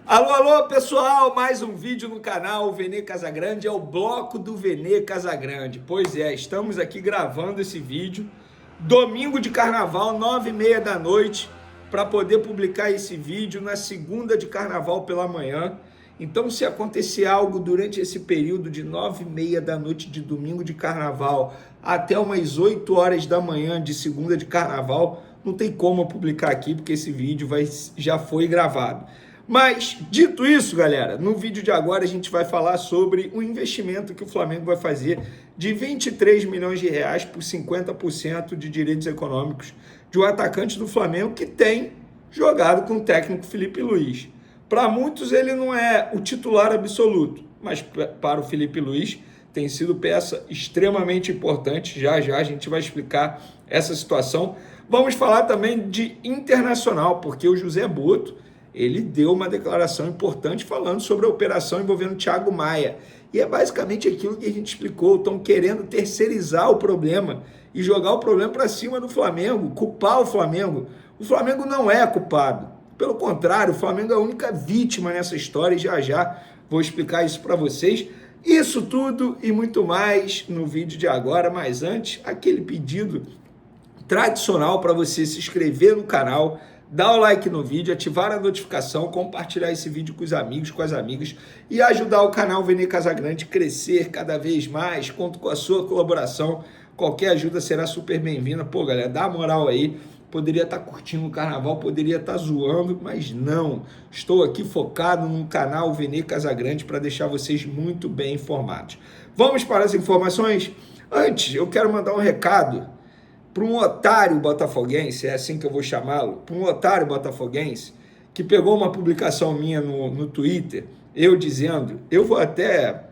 Alô, alô, pessoal, mais um vídeo no canal Vene Casagrande, é o bloco do Vene Casagrande. Pois é, estamos aqui gravando esse vídeo, domingo de carnaval, 9h30 da noite, para poder publicar esse vídeo na segunda de carnaval pela manhã. Então, se acontecer algo durante esse período de 9h30 da noite de domingo de carnaval até umas 8 horas da manhã de segunda de carnaval, não tem como eu publicar aqui, porque esse vídeo já foi gravado. Mas, dito isso, galera, no vídeo de agora a gente vai falar sobre o investimento que o Flamengo vai fazer de 23 milhões de reais por 50% de direitos econômicos de um atacante do Flamengo que tem jogado com o técnico Felipe Luiz. Para muitos ele não é o titular absoluto, mas para o Felipe Luiz tem sido peça extremamente importante. Já já a gente vai explicar essa situação. Vamos falar também de internacional, porque o José Boto ele deu uma declaração importante falando sobre a operação envolvendo o Thiago Maia. E é basicamente aquilo que a gente explicou. Estão querendo terceirizar o problema e jogar o problema para cima do Flamengo, culpar o Flamengo. O Flamengo não é culpado. Pelo contrário, o Flamengo é a única vítima nessa história e já já vou explicar isso para vocês. Isso tudo e muito mais no vídeo de agora, mas antes, aquele pedido tradicional para você se inscrever no canal, dar o like no vídeo, ativar a notificação, compartilhar esse vídeo com os amigos, com as amigas e ajudar o canal Vene Casagrande a crescer cada vez mais. Conto com a sua colaboração, qualquer ajuda será super bem-vinda. Pô, galera, dá moral aí. Poderia estar curtindo o carnaval, poderia estar zoando, mas não. Estou aqui focado no canal Vene Casagrande para deixar vocês muito bem informados. Vamos para as informações? Antes, eu quero mandar um recado para um otário botafoguense, é assim que eu vou chamá-lo, para um otário botafoguense que pegou uma publicação minha no Twitter, eu dizendo, eu vou até,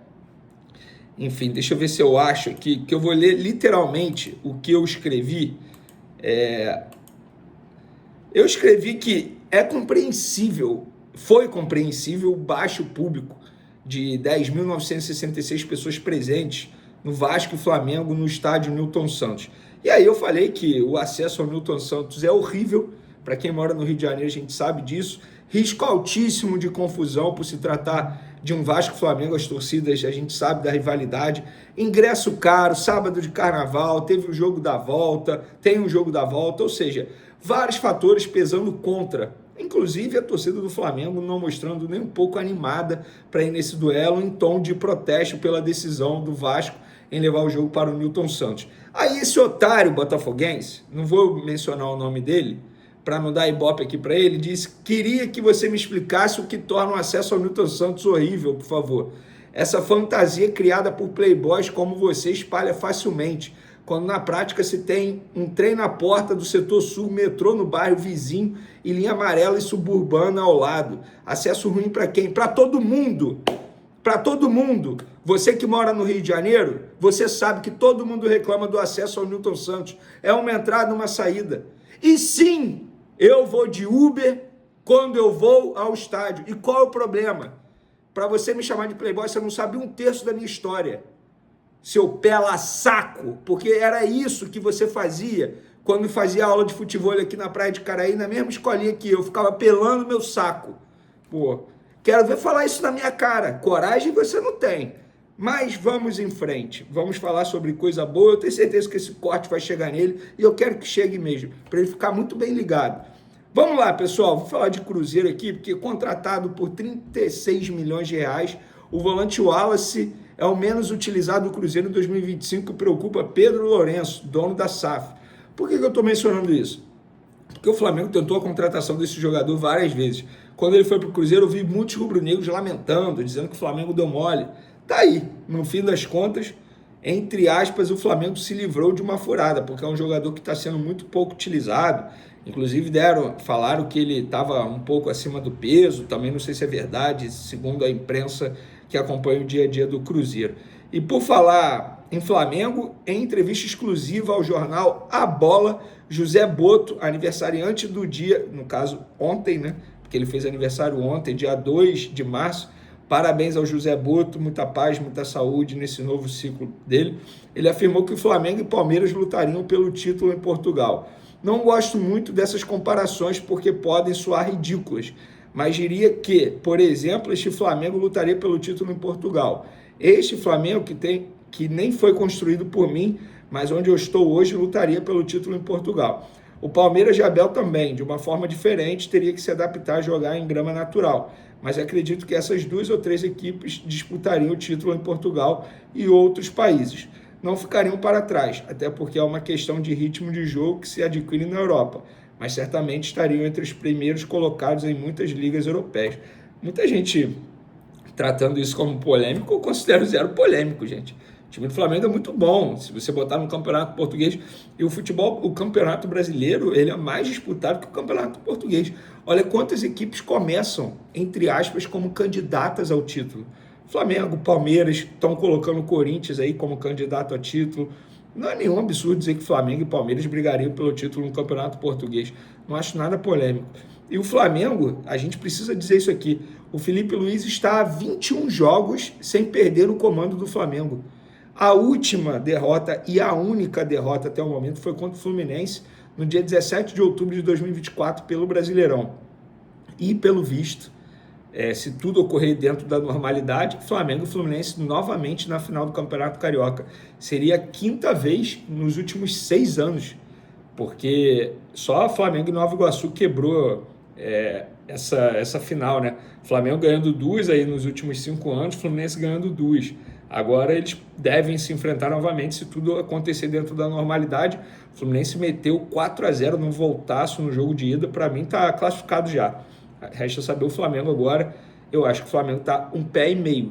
enfim, deixa eu ver se eu acho aqui, que eu vou ler literalmente o que eu escrevi. Eu escrevi que foi compreensível o baixo público de 10.966 pessoas presentes no Vasco e Flamengo no estádio Newton Santos. E aí eu falei que o acesso ao Newton Santos é horrível, para quem mora no Rio de Janeiro a gente sabe disso, risco altíssimo de confusão por se tratar de um Vasco e Flamengo, as torcidas, a gente sabe da rivalidade, ingresso caro, sábado de carnaval, teve o jogo da volta, tem um jogo da volta, ou seja, vários fatores pesando contra, inclusive a torcida do Flamengo não mostrando nem um pouco animada para ir nesse duelo em tom de protesto pela decisão do Vasco em levar o jogo para o Newton Santos. Aí esse otário botafoguense, não vou mencionar o nome dele, para não dar ibope aqui para ele, disse: queria que você me explicasse o que torna o acesso ao Newton Santos horrível, por favor. Essa fantasia criada por playboys como você espalha facilmente, quando na prática se tem um trem na porta do setor sul, metrô no bairro vizinho e linha amarela e suburbana ao lado. Acesso ruim para quem? Para todo mundo! Para todo mundo. Você que mora no Rio de Janeiro, você sabe que todo mundo reclama do acesso ao Newton Santos. É uma entrada e uma saída. E sim, eu vou de Uber quando eu vou ao estádio. E qual é o problema? Para você me chamar de playboy, você não sabe um terço da minha história. Seu pela saco, porque era isso que você fazia quando fazia aula de futebol aqui na Praia de Caraí, na mesma escolinha que eu ficava pelando meu saco. Pô, quero ver falar isso na minha cara. Coragem você não tem. Mas vamos em frente. Vamos falar sobre coisa boa. Eu tenho certeza que esse corte vai chegar nele e eu quero que chegue mesmo, para ele ficar muito bem ligado. Vamos lá, pessoal. Vou falar de Cruzeiro aqui, porque contratado por 36 milhões de reais, o volante Wallace é o menos utilizado do Cruzeiro em 2025, que preocupa Pedro Lourenço, dono da SAF. Por que eu estou mencionando isso? Porque o Flamengo tentou a contratação desse jogador várias vezes. Quando ele foi para o Cruzeiro, eu vi muitos rubro-negros lamentando, dizendo que o Flamengo deu mole. Tá aí, no fim das contas, entre aspas, o Flamengo se livrou de uma furada, porque é um jogador que está sendo muito pouco utilizado. Inclusive falaram que ele estava um pouco acima do peso, também não sei se é verdade, segundo a imprensa que acompanha o dia a dia do Cruzeiro. E por falar em Flamengo, em entrevista exclusiva ao jornal A Bola, José Boto, aniversariante do dia, no caso ontem, né? Porque ele fez aniversário ontem, dia 2 de março. Parabéns ao José Boto, muita paz, muita saúde nesse novo ciclo dele. Ele afirmou que o Flamengo e Palmeiras lutariam pelo título em Portugal. Não gosto muito dessas comparações porque podem soar ridículas, mas diria que, por exemplo, este Flamengo lutaria pelo título em Portugal. Este Flamengo que nem foi construído por mim, mas onde eu estou hoje, lutaria pelo título em Portugal. O Palmeiras de Abel também, de uma forma diferente, teria que se adaptar a jogar em grama natural. Mas acredito que essas 2 ou 3 equipes disputariam o título em Portugal e outros países. Não ficariam para trás, até porque é uma questão de ritmo de jogo que se adquire na Europa, mas certamente estariam entre os primeiros colocados em muitas ligas europeias. Muita gente tratando isso como polêmico, eu considero zero polêmico, gente. O time do Flamengo é muito bom. Se você botar no campeonato português, e o campeonato brasileiro, ele é mais disputado que o campeonato português. Olha quantas equipes começam, entre aspas, como candidatas ao título. Flamengo, Palmeiras, estão colocando o Corinthians aí como candidato a título. Não é nenhum absurdo dizer que Flamengo e Palmeiras brigariam pelo título no campeonato português. Não acho nada polêmico. E o Flamengo, a gente precisa dizer isso aqui, o Felipe Luiz está há 21 jogos sem perder o comando do Flamengo. A última derrota e a única derrota até o momento foi contra o Fluminense no dia 17 de outubro de 2024 pelo Brasileirão. E pelo visto, se tudo ocorrer dentro da normalidade, Flamengo e Fluminense novamente na final do Campeonato Carioca. Seria a 5ª vez nos últimos 6 anos, porque só Flamengo e Nova Iguaçu quebrou essa final, né? Flamengo ganhando 2 aí nos últimos 5 anos, Fluminense ganhando 2. Agora eles devem se enfrentar novamente se tudo acontecer dentro da normalidade. O Fluminense meteu 4-0 num voltaço no jogo de ida, para mim está classificado já. Resta saber o Flamengo agora. Eu acho que o Flamengo está 1,5 pé.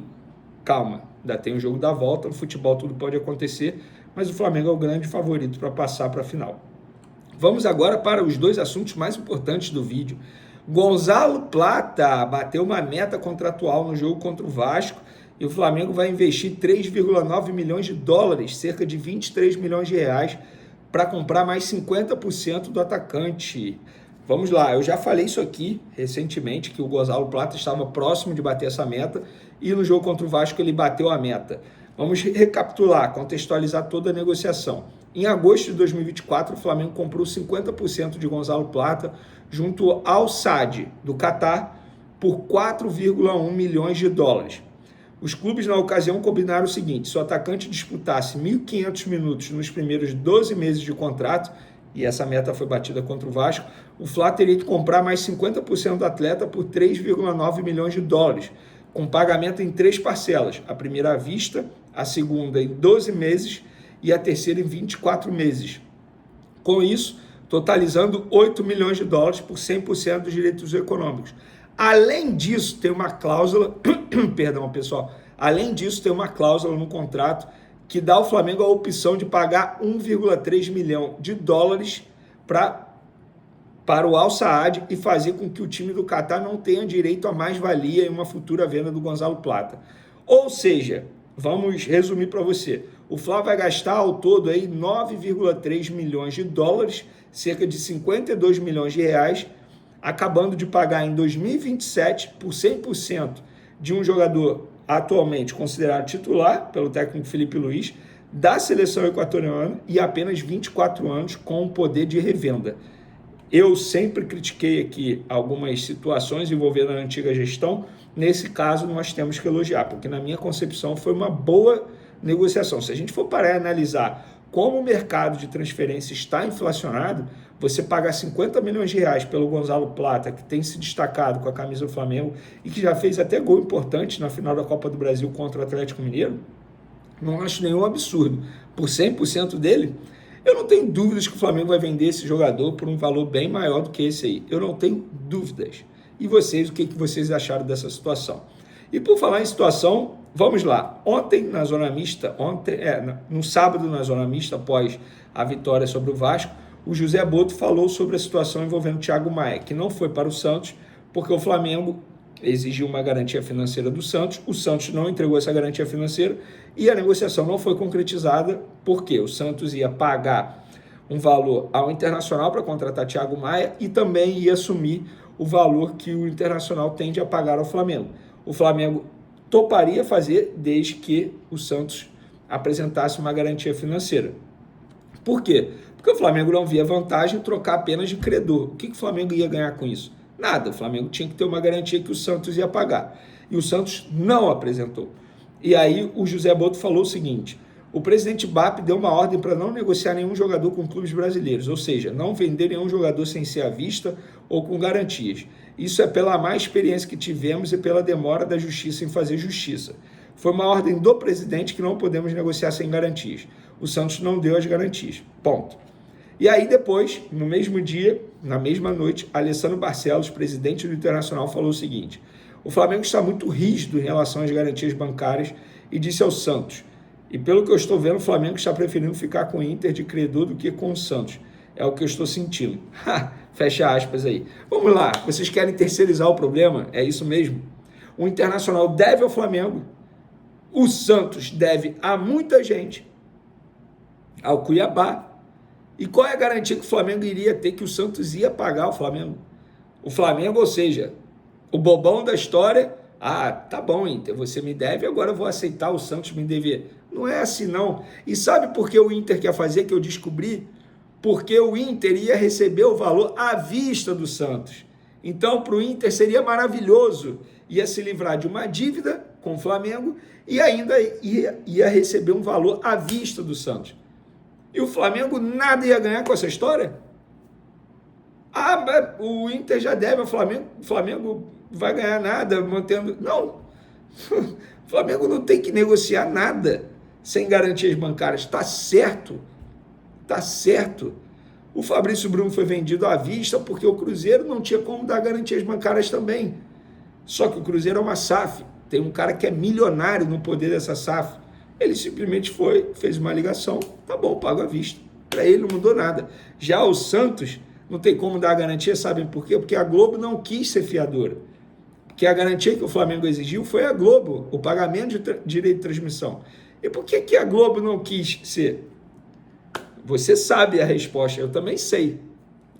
Calma, ainda tem o jogo da volta, no futebol tudo pode acontecer, mas o Flamengo é o grande favorito para passar para a final. Vamos agora para os 2 assuntos mais importantes do vídeo. Gonzalo Plata bateu uma meta contratual no jogo contra o Vasco e o Flamengo vai investir 3,9 milhões de dólares, cerca de 23 milhões de reais, para comprar mais 50% do atacante. Vamos lá, eu já falei isso aqui recentemente, que o Gonzalo Plata estava próximo de bater essa meta e no jogo contra o Vasco ele bateu a meta. Vamos recapitular, contextualizar toda a negociação. Em agosto de 2024, o Flamengo comprou 50% de Gonzalo Plata junto ao SAD do Catar por 4,1 milhões de dólares. Os clubes na ocasião combinaram o seguinte: se o atacante disputasse 1.500 minutos nos primeiros 12 meses de contrato, e essa meta foi batida contra o Vasco, o Fla teria que comprar mais 50% do atleta por 3,9 milhões de dólares, com pagamento em 3 parcelas, a primeira à vista, a segunda em 12 meses e a terceira em 24 meses. Com isso, totalizando 8 milhões de dólares por 100% dos direitos econômicos. Além disso, tem uma cláusula, perdão, pessoal, além disso, tem uma cláusula no contrato que dá ao Flamengo a opção de pagar 1,3 milhão de dólares para o Al Saad e fazer com que o time do Catar não tenha direito a mais-valia em uma futura venda do Gonzalo Plata. Ou seja, vamos resumir para você, o Fla vai gastar ao todo aí 9,3 milhões de dólares, cerca de 52 milhões de reais, acabando de pagar em 2027 por 100% de um jogador atualmente considerado titular pelo técnico Felipe Luiz, da seleção equatoriana e apenas 24 anos com o poder de revenda. Eu sempre critiquei aqui algumas situações envolvendo a antiga gestão, nesse caso nós temos que elogiar, porque na minha concepção foi uma boa negociação. Se a gente for parar e analisar como o mercado de transferência está inflacionado, você pagar 50 milhões de reais pelo Gonzalo Plata, que tem se destacado com a camisa do Flamengo e que já fez até gol importante na final da Copa do Brasil contra o Atlético Mineiro, não acho nenhum absurdo. Por 100% dele, eu não tenho dúvidas que o Flamengo vai vender esse jogador por um valor bem maior do que esse aí. Eu não tenho dúvidas. E vocês, o que vocês acharam dessa situação? E por falar em situação, vamos lá. Ontem, na Zona Mista, no sábado, na Zona Mista, após a vitória sobre o Vasco, o José Boto falou sobre a situação envolvendo o Thiago Maia, que não foi para o Santos, porque o Flamengo exigiu uma garantia financeira do Santos, o Santos não entregou essa garantia financeira e a negociação não foi concretizada, porque o Santos ia pagar um valor ao Internacional para contratar Thiago Maia e também ia assumir o valor que o Internacional tende a pagar ao Flamengo. O Flamengo toparia fazer desde que o Santos apresentasse uma garantia financeira. Por quê? Porque o Flamengo não via vantagem em trocar apenas de credor. O que o Flamengo ia ganhar com isso? Nada, o Flamengo tinha que ter uma garantia que o Santos ia pagar. E o Santos não apresentou. E aí o José Boto falou o seguinte: o presidente BAP deu uma ordem para não negociar nenhum jogador com clubes brasileiros, ou seja, não vender nenhum jogador sem ser à vista ou com garantias. Isso é pela má experiência que tivemos e pela demora da justiça em fazer justiça. Foi uma ordem do presidente que não podemos negociar sem garantias. O Santos não deu as garantias. Ponto. E aí depois, no mesmo dia, na mesma noite, Alessandro Barcelos, presidente do Internacional, falou o seguinte: o Flamengo está muito rígido em relação às garantias bancárias e disse ao Santos: e pelo que eu estou vendo, o Flamengo está preferindo ficar com o Inter de credor do que com o Santos. É o que eu estou sentindo. Fecha aspas aí. Vamos lá, vocês querem terceirizar o problema? É isso mesmo. O Internacional deve ao Flamengo, o Santos deve a muita gente, ao Cuiabá. E qual é a garantia que o Flamengo iria ter que o Santos ia pagar o Flamengo? O Flamengo, ou seja, o bobão da história: ah, tá bom, Inter, você me deve, agora eu vou aceitar o Santos me dever. Não é assim, não. E sabe por que o Inter quer fazer, que eu descobri? Porque o Inter ia receber o valor à vista do Santos. Então, para o Inter seria maravilhoso. Ia se livrar de uma dívida com o Flamengo e ainda ia receber um valor à vista do Santos. E o Flamengo nada ia ganhar com essa história? Ah, mas o Inter já deve ao Flamengo, o Flamengo vai ganhar nada mantendo... Não, o Flamengo não tem que negociar nada sem garantias bancárias. Está certo, está certo. O Fabrício Bruno foi vendido à vista porque o Cruzeiro não tinha como dar garantias bancárias também. Só que o Cruzeiro é uma SAF, tem um cara que é milionário no poder dessa SAF. Ele simplesmente foi, fez uma ligação, tá bom, pago à vista. Para ele não mudou nada. Já o Santos não tem como dar a garantia, sabem por quê? Porque a Globo não quis ser fiadora. Porque a garantia que o Flamengo exigiu foi a Globo, o pagamento de direito de transmissão. E por que a Globo não quis ser? Você sabe a resposta, eu também sei.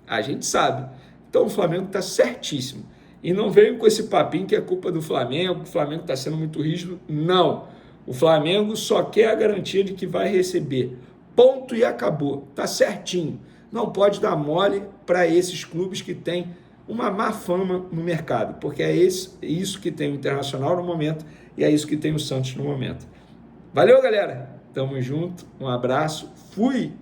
A gente sabe. Então o Flamengo está certíssimo. E não venham com esse papinho que é culpa do Flamengo, que o Flamengo está sendo muito rígido. Não. O Flamengo só quer a garantia de que vai receber. Ponto e acabou. Está certinho. Não pode dar mole para esses clubes que têm uma má fama no mercado, porque é isso que tem o Internacional no momento e é isso que tem o Santos no momento. Valeu, galera. Tamo junto. Um abraço. Fui!